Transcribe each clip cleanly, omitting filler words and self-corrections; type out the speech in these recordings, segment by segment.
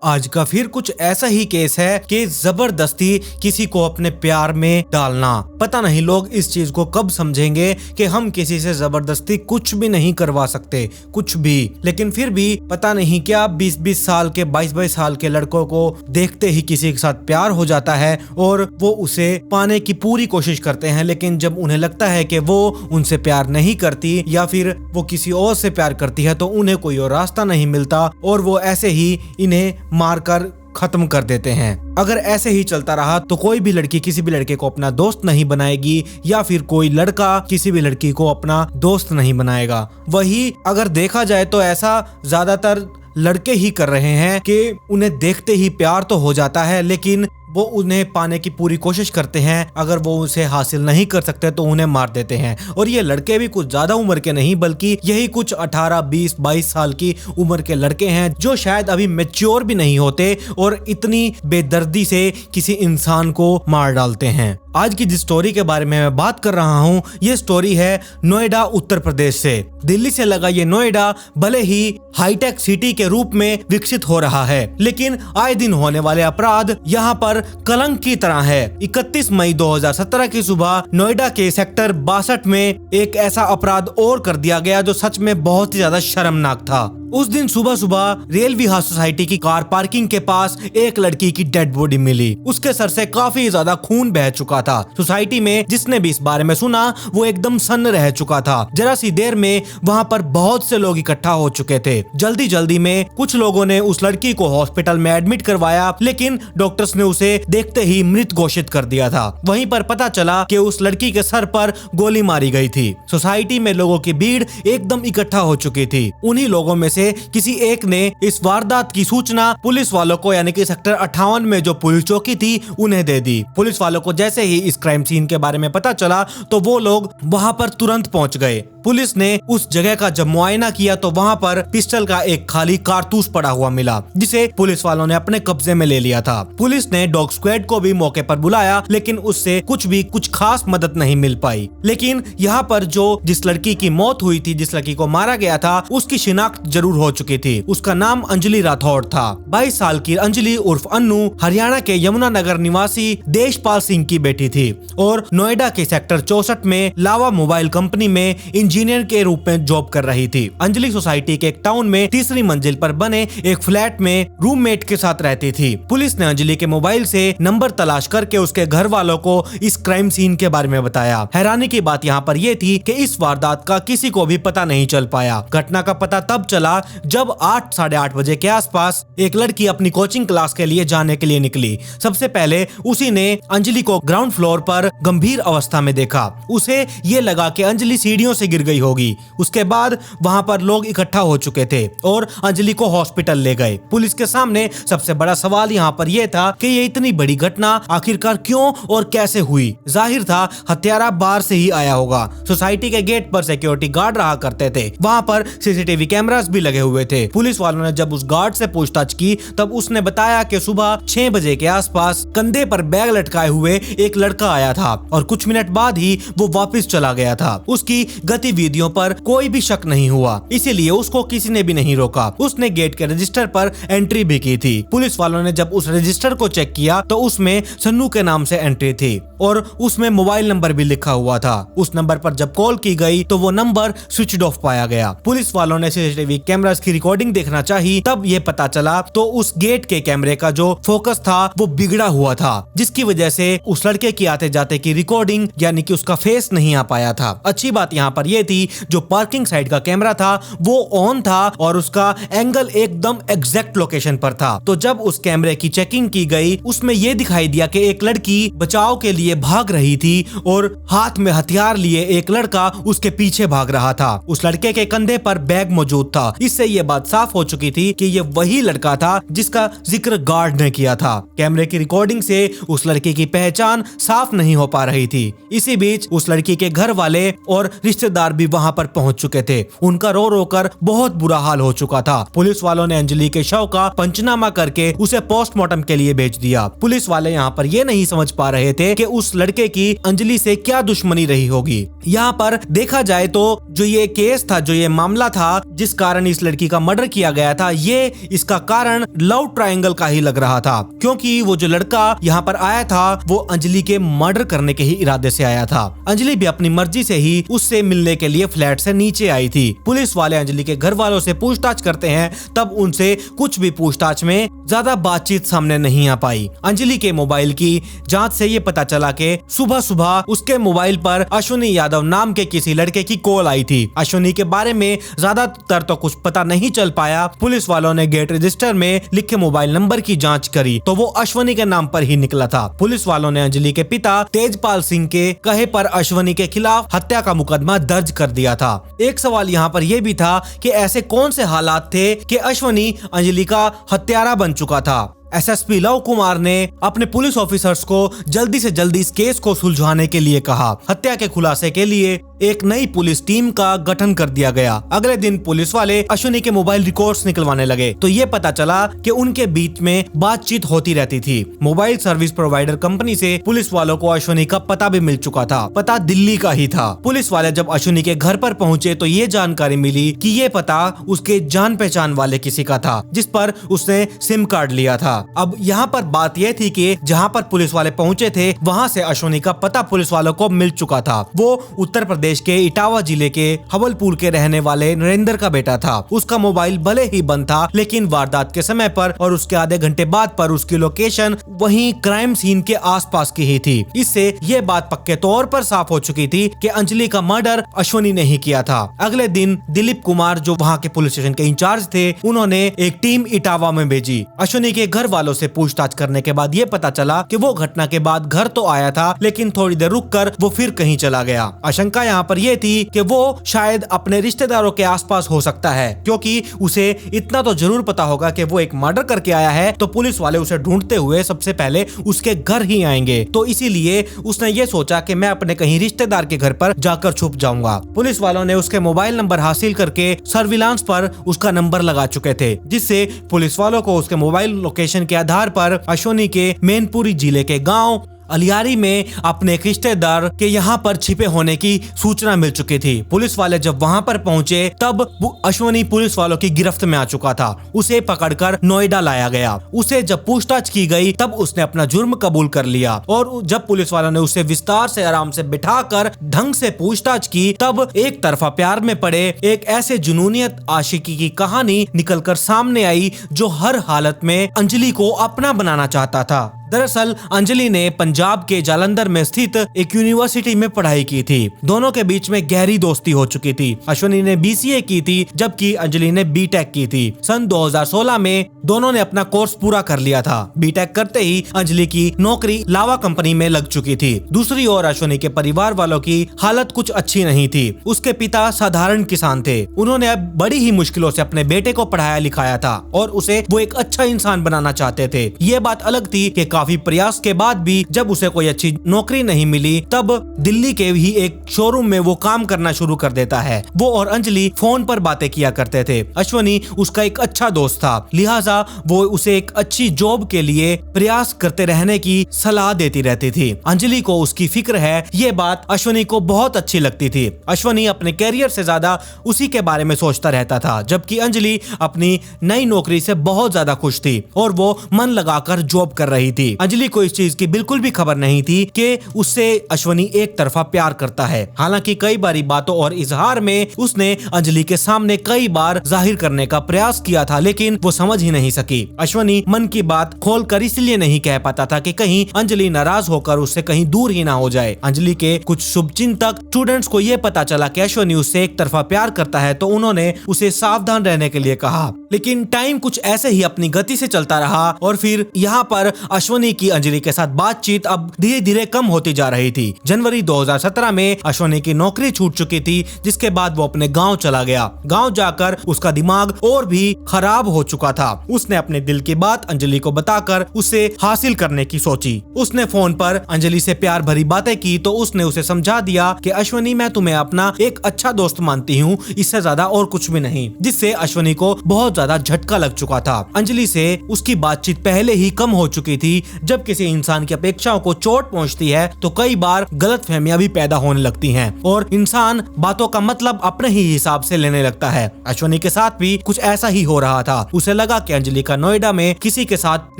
आज का फिर कुछ ऐसा ही केस है कि जबरदस्ती किसी को अपने प्यार में डालना। पता नहीं लोग इस चीज को कब समझेंगे कि हम किसी से जबरदस्ती कुछ भी नहीं करवा सकते, कुछ भी। लेकिन फिर भी पता नहीं क्या 20-20 साल के 22-22 साल के लड़कों को देखते ही किसी के साथ प्यार हो जाता है और वो उसे पाने की पूरी कोशिश करते हैं। लेकिन जब उन्हें लगता है कि वो उनसे प्यार नहीं करती या फिर वो किसी और से प्यार करती है तो उन्हें कोई और रास्ता नहीं मिलता और वो ऐसे ही इन्हें मारकर खत्म कर देते हैं। अगर ऐसे ही चलता रहा तो कोई भी लड़की किसी भी लड़के को अपना दोस्त नहीं बनाएगी या फिर कोई लड़का किसी भी लड़की को अपना दोस्त नहीं बनाएगा। वही अगर देखा जाए तो ऐसा ज्यादातर लड़के ही कर रहे हैं कि उन्हें देखते ही प्यार तो हो जाता है लेकिन वो उन्हें पाने की पूरी कोशिश करते हैं। अगर वो उसे हासिल नहीं कर सकते तो उन्हें मार देते हैं। और ये लड़के भी कुछ ज्यादा उम्र के नहीं बल्कि यही कुछ 18, 20, 22 साल की उम्र के लड़के हैं जो शायद अभी मैच्योर भी नहीं होते और इतनी बेदर्दी से किसी इंसान को मार डालते हैं। आज की जिस स्टोरी के बारे में मैं बात कर रहा हूँ ये स्टोरी है नोएडा उत्तर प्रदेश से। दिल्ली से लगा ये नोएडा भले ही हाईटेक सिटी के रूप में विकसित हो रहा है लेकिन आए दिन होने वाले अपराध यहाँ पर कलंक की तरह है। 31 मई 2017 की सुबह नोएडा के सेक्टर 62 में एक ऐसा अपराध और कर दिया गया जो सच में बहुत ही ज्यादा शर्मनाक था। उस दिन सुबह सुबह रेल विहार सोसाइटी की कार पार्किंग के पास एक लड़की की डेड बॉडी मिली। उसके सर से काफी ज्यादा खून बह चुका था। सोसाइटी में जिसने भी इस बारे में सुना वो एकदम सन्न रह चुका था। जरा सी देर में वहाँ पर बहुत से लोग इकट्ठा हो चुके थे। जल्दी जल्दी में कुछ लोगों ने उस लड़की को हॉस्पिटल में एडमिट करवाया लेकिन डॉक्टर्स ने उसे देखते ही मृत घोषित कर दिया था। वहीं पर पता चला कि उस लड़की के सर पर गोली मारी गई थी। सोसाइटी में लोगों की भीड़ एकदम इकट्ठा हो चुकी थी। उन्हीं लोगों में से किसी एक ने इस वारदात की सूचना पुलिस वालों को यानी कि सेक्टर 58 में जो पुलिस चौकी थी उन्हें दे दी। पुलिस वालों को जैसे ही इस क्राइम सीन के बारे में पता चला तो वो लोग वहां पर तुरंत पहुंच गए। पुलिस ने उस जगह का जब मुआयना किया तो वहां पर पिस्टल का एक खाली कारतूस पड़ा हुआ मिला जिसे पुलिस वालों ने अपने कब्जे में ले लिया था। पुलिस ने डॉग स्क्वाड को भी मौके पर बुलाया लेकिन उससे कुछ खास मदद नहीं मिल पाई। लेकिन यहाँ पर जिस लड़की की मौत हुई थी, जिस लड़की को मारा गया था, उसकी शिनाख्त जरूर हो चुकी थी। उसका नाम अंजलि राठौड़ था। 22 साल की अंजलि उर्फ अन्नू हरियाणा के यमुनानगर निवासी देशपाल सिंह की बेटी थी और नोएडा के सेक्टर 64 में लावा मोबाइल कंपनी में इंजीनियर के रूप में जॉब कर रही थी। अंजलि सोसाइटी के एक टाउन में तीसरी मंजिल पर बने एक फ्लैट में रूममेट के साथ रहती थी। पुलिस ने अंजलि के मोबाइल से नंबर तलाश करके उसके घर वालों को इस क्राइम सीन के बारे में बताया। हैरानी की बात यहाँ पर यह थी कि इस वारदात का किसी को भी पता नहीं चल पाया। घटना का पता तब चला जब 8, साढ़े 8 बजे के आसपास एक लड़की अपनी कोचिंग क्लास के लिए जाने के लिए निकली। सबसे पहले उसी ने अंजलि को ग्राउंड फ्लोर पर गंभीर अवस्था में देखा। उसे ये लगा कि अंजलि सीढ़ियों से गिर गई होगी। उसके बाद वहां पर लोग इकट्ठा हो चुके थे और अंजलि को हॉस्पिटल ले गए। पुलिस के सामने सबसे बड़ा सवाल यहाँ पर यह था कि ये इतनी बड़ी घटना आखिरकार क्यों और कैसे हुई। जाहिर था हत्यारा बाहर से ही आया होगा। सोसाइटी के गेट पर सिक्योरिटी गार्ड रहा करते थे। वहां पर सीसीटीवी कैमरास भी लगे हुए थे। पुलिस वालों ने जब उस गार्ड से पूछताछ की तब उसने बताया कि सुबह 6 बजे के आसपास कंधे पर बैग लटकाए हुए एक लड़का आया था और कुछ मिनट बाद ही वो वापस चला गया था। उसकी गतिविधियों पर कोई भी शक नहीं हुआ, इसीलिए उसको किसी ने भी नहीं रोका। उसने गेट के रजिस्टर पर एंट्री भी की थी। पुलिस वालों ने जब उस रजिस्टर को चेक किया तो उसमें सन्नू के नाम से एंट्री थी और उसमें मोबाइल नंबर भी लिखा हुआ था। उस नंबर पर जब कॉल की गई तो वो नंबर स्विच ऑफ पाया गया। पुलिस वालों ने सीसीटीवी कैमरास की रिकॉर्डिंग देखना चाही, तब ये पता चला तो उस गेट के कैमरे का जो फोकस था वो बिगड़ा हुआ था, जिसकी वजह से उस लड़के की आते जाते की रिकॉर्डिंग यानी कि उसका फेस नहीं आ पाया था। अच्छी बात यहाँ पर यह थी जो पार्किंग साइड का कैमरा था वो ऑन था और उसका एंगल एकदम एग्जैक्ट लोकेशन पर था। तो जब उस कैमरे की चेकिंग की गई उसमें यह दिखाई दिया कि एक लड़की बचाव के लिए भाग रही थी और हाथ में हथियार लिए एक लड़का उसके पीछे भाग रहा था। उस लड़के के कंधे पर बैग मौजूद था। इससे यह बात साफ हो चुकी थी कि यह वही लड़का था जिसका जिक्र गार्ड ने किया था। कैमरे की रिकॉर्डिंग से उस लड़के की पहचान साफ नहीं हो पा रही थी। इसी बीच उस लड़की के घर वाले और रिश्तेदार कुमार भी वहां पर पहुंच चुके थे। उनका रो रो कर बहुत बुरा हाल हो चुका था। पुलिस वालों ने अंजलि के शव का पंचनामा करके उसे पोस्टमार्टम के लिए भेज दिया। पुलिस वाले यहाँ पर ये नहीं समझ पा रहे थे कि उस लड़के की अंजलि से क्या दुश्मनी रही होगी। यहाँ पर देखा जाए तो जो ये केस था, जो ये मामला था जिस कारण इस लड़की का मर्डर किया गया था, ये इसका कारण लव ट्रायंगल का ही लग रहा था, क्योंकि वो जो लड़का यहाँ पर आया था वो अंजलि के मर्डर करने के ही इरादे से आया था। अंजलि भी अपनी मर्जी से ही उससे मिलने के लिए फ्लैट से नीचे आई थी। पुलिस वाले अंजलि के घर वालों से पूछताछ करते हैं, तब उनसे कुछ भी पूछताछ में ज्यादा बातचीत सामने नहीं आ पाई। अंजलि के मोबाइल की जांच से ये पता चला कि सुबह सुबह उसके मोबाइल पर अश्विनी यादव नाम के किसी लड़के की कॉल आई थी। अश्विनी के बारे में ज्यादातर तो कुछ पता नहीं चल पाया। पुलिस वालों ने गेट रजिस्टर में लिखे मोबाइल नंबर की जांच करी तो वो अश्विनी के नाम पर ही निकला था। पुलिस वालों ने अंजलि के पिता तेजपाल सिंह के कहे पर अश्विनी के खिलाफ हत्या का मुकदमा दर्ज कर दिया था। एक सवाल यहाँ पर यह भी था कि ऐसे कौन से हालात थे कि अश्विनी अंजलि का हत्यारा बन चुका था। एसएसपी लव कुमार ने अपने पुलिस ऑफिसर्स को जल्दी से जल्दी इस केस को सुलझाने के लिए कहा। हत्या के खुलासे के लिए एक नई पुलिस टीम का गठन कर दिया गया। अगले दिन पुलिस वाले अश्विनी के मोबाइल रिकॉर्ड्स निकलवाने लगे तो ये पता चला कि उनके बीच में बातचीत होती रहती थी। मोबाइल सर्विस प्रोवाइडर कंपनी से पुलिस वालों को अश्विनी का पता भी मिल चुका था। पता दिल्ली का ही था। पुलिस वाले जब अश्विनी के घर पर पहुंचे तो ये जानकारी मिली कि ये पता उसके जान पहचान वाले किसी का था, जिस पर उसने सिम कार्ड लिया था। अब यहाँ पर बात यह थी कि जहाँ पर पुलिस वाले पहुंचे थे वहाँ से अश्विनी का पता पुलिस वालों को मिल चुका था। वो उत्तर प्रदेश के इटावा जिले के हवलपुर के रहने वाले नरेंद्र का बेटा था। उसका मोबाइल भले ही बंद था, लेकिन वारदात के समय पर और उसके आधे घंटे बाद पर उसकी लोकेशन वहीं क्राइम सीन के आसपास की ही थी। इससे ये बात पक्के तौर पर साफ हो चुकी थी कि अंजलि का मर्डर अश्विनी ने ही किया था। अगले दिन दिलीप कुमार जो वहाँ के पुलिस स्टेशन के इंचार्ज थे, उन्होंने एक टीम इटावा में भेजी। अश्विनी के घर वालों से पूछताछ करने के बाद ये पता चला कि वो घटना के बाद घर तो आया था, लेकिन थोड़ी देर रुककर वो फिर कहीं चला गया। आशंका यहाँ पर यह थी कि वो शायद अपने रिश्तेदारों के आसपास हो सकता है, क्योंकि उसे इतना तो जरूर पता होगा कि वो एक मर्डर करके आया है, तो पुलिस वाले उसे ढूंढते हुए सबसे पहले उसके घर ही आएंगे। तो इसीलिए उसने ये सोचा कि मैं अपने कहीं रिश्तेदार के घर पर जाकर छुप जाऊंगा। पुलिस वालों ने उसके मोबाइल नंबर हासिल करके सर्विलांस पर उसका नंबर लगा चुके थे, जिससे पुलिस वालों को उसके मोबाइल लोकेशन के आधार पर अश्विनी के मैनपुरी जिले के गांव अलियारी में अपने एक रिश्तेदार के यहाँ पर छिपे होने की सूचना मिल चुकी थी। पुलिस वाले जब वहाँ पर पहुंचे तब अश्विनी पुलिस वालों की गिरफ्त में आ चुका था। उसे पकड़कर नोएडा लाया गया। उसे जब पूछताछ की गई तब उसने अपना जुर्म कबूल कर लिया और जब पुलिस वालों ने उसे विस्तार से आराम से बिठाकर ढंग से पूछताछ की तब एक तरफा प्यार में पड़े एक ऐसे जुनूनियत आशिकी की कहानी निकलकर सामने आई जो हर हालत में अंजलि को अपना बनाना चाहता था। दरअसल अंजलि ने पंजाब के जालंधर में स्थित एक यूनिवर्सिटी में पढ़ाई की थी। दोनों के बीच में गहरी दोस्ती हो चुकी थी। अश्विनी ने बीसीए की थी जबकि अंजलि ने बीटेक की थी। सन 2016 में दोनों ने अपना कोर्स पूरा कर लिया था। बीटेक करते ही अंजलि की नौकरी लावा कंपनी में लग चुकी थी। दूसरी ओर अश्विनी के परिवार वालों की हालत कुछ अच्छी नहीं थी। उसके पिता साधारण किसान थे। उन्होंने अब बड़ी ही मुश्किलों से अपने बेटे को पढ़ाया लिखाया था और उसे वो एक अच्छा इंसान बनाना चाहते थे। ये बात अलग थी कि काफी प्रयास के बाद भी जब उसे कोई अच्छी नौकरी नहीं मिली तब दिल्ली के ही एक शोरूम में वो काम करना शुरू कर देता है। वो और अंजलि फोन पर बातें किया करते थे। अश्विनी उसका एक अच्छा दोस्त था, लिहाजा वो उसे एक अच्छी जॉब के लिए प्रयास करते रहने की सलाह देती रहती थी। अंजलि को उसकी फिक्र है, ये बात अश्विनी को बहुत अच्छी लगती थी। अश्विनी अपने कैरियर से ज्यादा उसी के बारे में सोचता रहता था, जबकि अंजलि अपनी नई नौकरी से बहुत ज्यादा खुश थी और वो मन लगाकर जॉब कर रही थी। अंजलि को इस चीज की बिल्कुल भी खबर नहीं थी कि उससे अश्विनी एक तरफा प्यार करता है। हालांकि कई बारी बातों और इजहार में उसने अंजलि के सामने कई बार जाहिर करने का प्रयास किया था, लेकिन वो समझ ही नहीं सकी। अश्विनी मन की बात खोलकर इसलिए नहीं कह पाता था कि कहीं अंजलि नाराज होकर उससे कहीं दूर ही ना हो जाए। अंजलि के कुछ शुभचिंतक स्टूडेंट्स को यह पता चला कि अश्विनी उससे एक तरफा प्यार करता है तो उन्होंने उसे सावधान रहने के लिए कहा। लेकिन टाइम कुछ ऐसे ही अपनी गति से चलता रहा और फिर यहाँ पर अश्वनी की अंजलि के साथ बातचीत अब धीरे धीरे कम होती जा रही थी। जनवरी 2017 में अश्वनी की नौकरी छूट चुकी थी, जिसके बाद वो अपने गांव चला गया। गांव जाकर उसका दिमाग और भी खराब हो चुका था। उसने अपने दिल की बात अंजलि को बताकर उसे हासिल करने की सोची। उसने फोन पर अंजलि से प्यार भरी बातें की तो उसने उसे समझा दिया कि अश्वनी, मैं तुम्हें अपना एक अच्छा दोस्त मानती हूँ, इससे ज्यादा और कुछ भी नहीं, जिससे अश्वनी को बहुत ज्यादा झटका लग चुका था। अंजलि से उसकी बातचीत पहले ही कम हो चुकी थी। जब किसी इंसान की अपेक्षाओं को चोट पहुंचती है तो कई बार गलतफहमियां भी पैदा होने लगती हैं और इंसान बातों का मतलब अपने ही हिसाब से लेने लगता है। अश्वनी के साथ भी कुछ ऐसा ही हो रहा था। उसे लगा कि अंजलि का नोएडा में किसी के साथ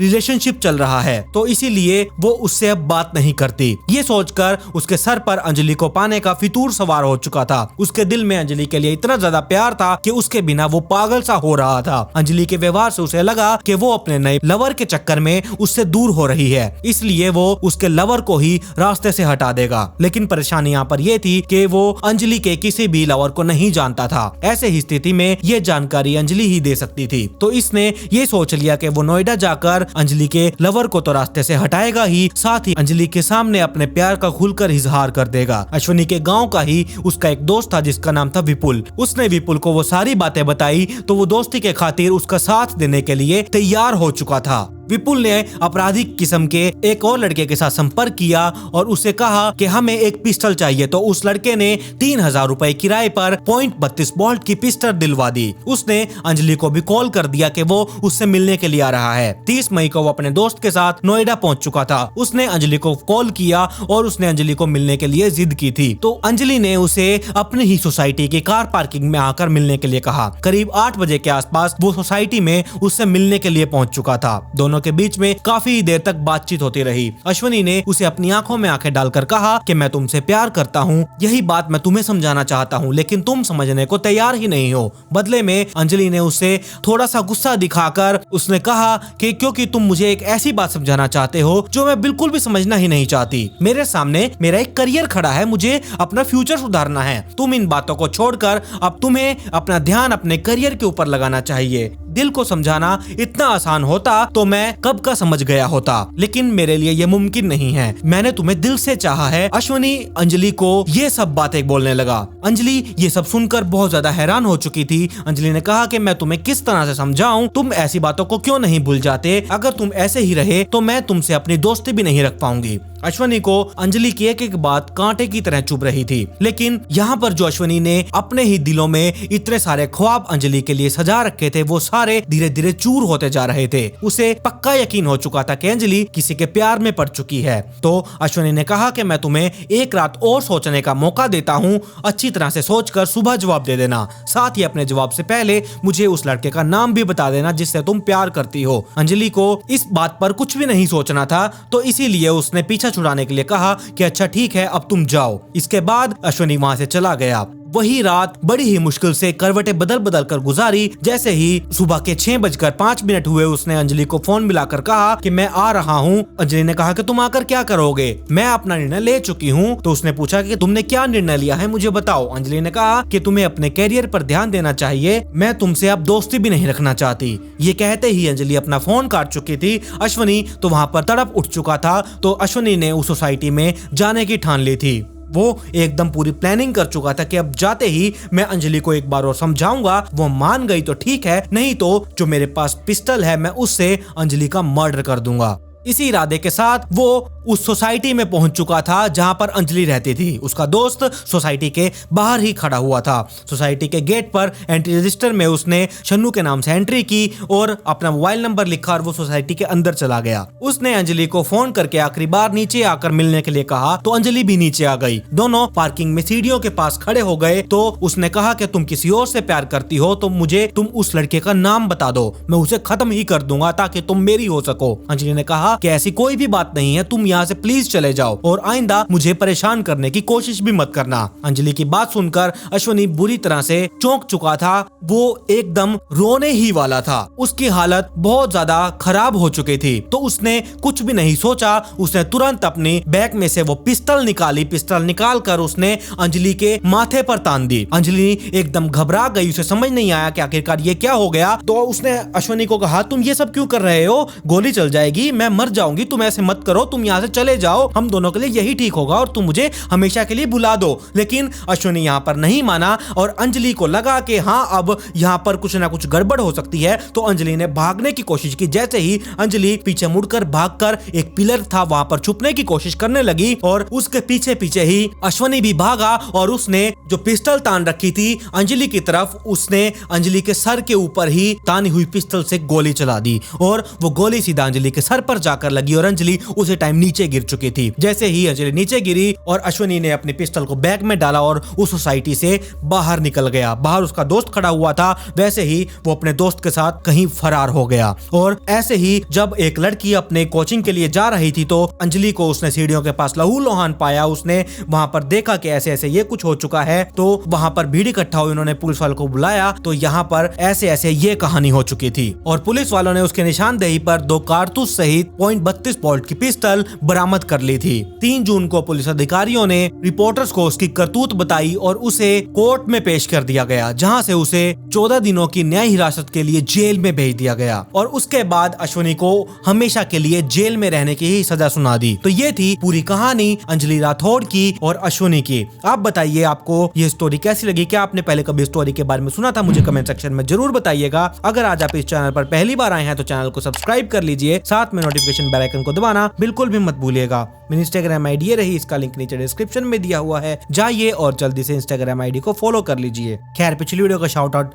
रिलेशनशिप चल रहा है, तो इसीलिए वो उससे अब बात नहीं करती। ये सोचकर उसके सर पर अंजलि को पाने का फितूर सवार हो चुका था। उसके दिल में अंजलि के लिए इतना ज्यादा प्यार था कि उसके बिना वो पागल सा हो रहा था। अंजलि के व्यवहार से उसे लगा कि वो अपने नए लवर के चक्कर में उससे दूर हो रही है, इसलिए वो उसके लवर को ही रास्ते से हटा देगा। लेकिन परेशानी यहाँ पर यह थी कि वो अंजलि के किसी भी लवर को नहीं जानता था। ऐसे ही स्थिति में ये जानकारी अंजलि ही दे सकती थी, तो इसने ये सोच लिया कि वो नोएडा जाकर अंजलि के लवर को तो रास्ते से हटाएगा ही, साथ ही अंजलि के सामने अपने प्यार का खुलकर इजहार कर देगा। अश्वनी के गाँव का ही उसका एक दोस्त था जिसका नाम था विपुल। उसने विपुल को वो सारी बातें बताई तो वो दोस्ती के खातिर उसका साथ देने के लिए तैयार हो चुका था। विपुल ने आपराधिक किस्म के एक और लड़के के साथ संपर्क किया और उसे कहा कि हमें एक पिस्टल चाहिए, तो उस लड़के ने 3000 रुपए किराए पर .32 बोल्ट की पिस्टल दिलवा दी। उसने अंजलि को भी कॉल कर दिया कि वो उससे मिलने के लिए आ रहा है। 30 मई को वो अपने दोस्त के साथ नोएडा पहुंच चुका था। उसने अंजलि को कॉल किया और उसने अंजलि को मिलने के लिए जिद की थी, तो अंजलि ने उसे अपनी ही सोसाइटी की कार पार्किंग में आकर मिलने के लिए कहा। करीब 8 बजे के आसपास वो सोसाइटी में उससे मिलने के लिए पहुंच चुका था। दोनों के बीच में काफी देर तक बातचीत होती रही। अश्वनी ने उसे अपनी आंखों में आंखें डालकर कहा कि मैं तुमसे प्यार करता हूँ, यही बात मैं तुम्हें समझाना चाहता हूँ, लेकिन तुम समझने को तैयार ही नहीं हो। बदले में अंजलि ने उसे थोड़ा सा गुस्सा दिखाकर उसने कहा कि क्योंकि तुम मुझे एक ऐसी बात समझाना चाहते हो जो मैं बिल्कुल भी समझना ही नहीं चाहती। मेरे सामने मेरा एक करियर खड़ा है, मुझे अपना फ्यूचर सुधारना है। तुम इन बातों को छोड़कर अब तुम्हें अपना ध्यान अपने करियर के ऊपर लगाना चाहिए। दिल को समझाना इतना आसान होता तो मैं कब का समझ गया होता, लेकिन मेरे लिए ये मुमकिन नहीं है। मैंने तुम्हें दिल से चाहा है। अश्वनी अंजलि को ये सब बातें बोलने लगा। अंजलि ये सब सुनकर बहुत ज्यादा हैरान हो चुकी थी। अंजलि ने कहा कि मैं तुम्हें किस तरह से समझाऊं, तुम ऐसी बातों को क्यों नहीं भूल जाते? अगर तुम ऐसे ही रहे तो मैं तुमसे अपनी दोस्ती भी नहीं रख पाऊंगी। अश्वनी को अंजलि की एक एक बात कांटे की तरह चुभ रही थी, लेकिन यहाँ पर जो अश्वनी ने अपने ही दिलों में इतने सारे ख्वाब अंजलि के लिए सजा रखे थे, वो सारे धीरे धीरे चूर होते जा रहे थे। उसे पक्का यकीन हो चुका था कि अंजलि किसी के प्यार में पड़ चुकी है। तो अश्वनी ने कहा कि मैं तुम्हें एक रात और सोचने का मौका देता हूँ, अच्छी तरह से सोचकर सुबह जवाब दे देना। साथ ही अपने जवाब से पहले मुझे उस लड़के का नाम भी बता देना जिससे तुम प्यार करती हो। अंजलि को इस बात पर कुछ भी नहीं सोचना था, तो इसीलिए उसने पीछा छुड़ाने के लिए कहा कि अच्छा ठीक है, अब तुम जाओ। इसके बाद अश्वनी वहां से चला गया। वही रात बड़ी ही मुश्किल से करवटें बदल बदल कर गुजारी। जैसे ही सुबह के 6:05 हुए, उसने अंजलि को फोन मिलाकर कहा कि मैं आ रहा हूँ। अंजलि ने कहा कि तुम आकर क्या करोगे? मैं अपना निर्णय ले चुकी हूँ। तो उसने पूछा कि तुमने क्या निर्णय लिया है, मुझे बताओ। अंजलि ने कहा कि तुम्हें अपने कैरियर पर ध्यान देना चाहिए, मैं तुमसे अब दोस्ती भी नहीं रखना चाहती। ये कहते ही अंजलि अपना फोन काट चुकी थी। अश्वनी तो वहाँ पर तड़प उठ चुका था। तो अश्वनी ने उस सोसाइटी में जाने की ठान ली थी। वो एकदम पूरी प्लानिंग कर चुका था कि अब जाते ही मैं अंजलि को एक बार और समझाऊंगा, वो मान गई तो ठीक है, नहीं तो जो मेरे पास पिस्टल है मैं उससे अंजलि का मर्डर कर दूंगा। इसी इरादे के साथ वो उस सोसाइटी में पहुंच चुका था जहां पर अंजलि रहती थी। उसका दोस्त सोसाइटी के बाहर ही खड़ा हुआ था। सोसाइटी के गेट पर एंट्री रजिस्टर में उसने शन्नू के नाम से एंट्री की और अपना मोबाइल नंबर लिखा और वो सोसाइटी के अंदर चला गया। उसने अंजलि को फोन करके आखिरी बार नीचे आकर मिलने के लिए कहा, तो अंजलि भी नीचे आ गई। दोनों पार्किंग में सीढ़ियों के पास खड़े हो गए। तो उसने कहा कि तुम किसी और से प्यार करती हो तो मुझे तुम उस लड़के का नाम बता दो, मैं उसे खत्म ही कर दूंगा ताकि तुम मेरी हो सको। अंजलि ने कहा कि ऐसी कोई भी बात नहीं है, तुम यहाँ से प्लीज चले जाओ और आइंदा मुझे परेशान करने की कोशिश भी मत करना। अंजलि की बात सुनकर अश्वनी बुरी तरह से चौंक चुका था, वो एकदम रोने ही वाला था। उसकी हालत बहुत ज्यादा खराब हो चुकी थी। तो उसने कुछ भी नहीं सोचा, उसने तुरंत अपनी बैग में से वो पिस्टल निकाली। पिस्टल निकाल कर उसने अंजलि के माथे पर तान दी। अंजलि एकदम घबरा गई, उसे समझ नहीं आया कि आखिरकार ये क्या हो गया। तो उसने अश्वनी को कहा, तुम ये सब क्यों कर रहे हो, गोली चल जाएगी, मैं मर जाऊंगी, तुम ऐसे मत करो, तुम यहाँ से चले जाओ, हम दोनों के लिए यही ठीक होगा और तुम मुझे हमेशा के लिए भुला दो। लेकिन अश्वनी यहाँ पर नहीं माना और अंजलि को लगा कि हाँ अब यहाँ पर कुछ ना कुछ गड़बड़ हो सकती है। तो अंजलि ने भागने की कोशिश की। जैसे ही अंजलि पीछे मुड़कर भागकर एक पिलर था वहां पर छुपने की कोशिश करने लगी और उसके पीछे पीछे ही अश्वनी भी भागा और उसने जो पिस्टल तान रखी थी अंजलि की तरफ, उसने अंजलि के सर के ऊपर ही तानी हुई पिस्टल से गोली चला दी और वो गोली सीधा अंजलि के सर पर जाकर लगी और अंजलि उसी टाइम नीचे गिर चुकी थी। जैसे ही अंजलि नीचे गिरी और अश्वनी ने अपनी पिस्टल को बैग में डाला और उस सोसाइटी से बाहर निकल गया। बाहर उसका दोस्त खड़ा हुआ था, वैसे ही वो अपने दोस्त के साथ कहीं फरार हो गया। और ऐसे ही जब एक लड़की अपने कोचिंग के लिए जा रही थी तो अंजलि को उसने सीढ़ियों के पास लहूलुहान पाया। उसने वहां पर देखा कि ऐसे ऐसे ये कुछ हो चुका है, तो वहां पर भीड़ इकट्ठा हुई, उन्होंने पुलिस वालों को बुलाया। तो यहाँ पर ऐसे ऐसे ये कहानी हो चुकी थी और पुलिस वालों ने उसके निशानदेही पर 2 कारतूस सहित .32 बॉल्ट की पिस्टल बरामद कर ली थी। 3 जून को पुलिस अधिकारियों ने रिपोर्टर्स को उसकी करतूत बताई और उसे कोर्ट में पेश कर दिया गया, जहां से उसे 14 दिनों की न्याय हिरासत के लिए जेल में भेज दिया गया और उसके बाद अश्वनी को हमेशा के लिए जेल में रहने की ही सजा सुना दी। तो ये थी पूरी कहानी अंजलि राठौड़ की और अश्वनी की। आप बताइए आपको ये स्टोरी कैसी लगी, क्या आपने पहले कभी स्टोरी के बारे में सुना था? मुझे कमेंट सेक्शन में जरूर बताइएगा। अगर आज आप इस चैनल पर पहली बार आए हैं तो चैनल को सब्सक्राइब कर लीजिए, साथ में नोटिफिकेशन बेल आइकन को दबाना बिल्कुल भी मत भूलिएगा। मेरी इंस्टाग्राम आईडी ये रही, इसका लिंक नीचे डिस्क्रिप्शन में दिया हुआ है, जाइए और जल्दी से इंस्टाग्राम आईडी को फॉलो कर लीजिए। खैर, पिछली वीडियो का शाउट आउट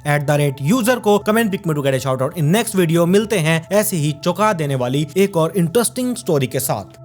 @user को कमेंट पिक में to get a shout out in next video. मिलते हैं ऐसे ही चौंका देने वाली एक और इंटरेस्टिंग स्टोरी के साथ।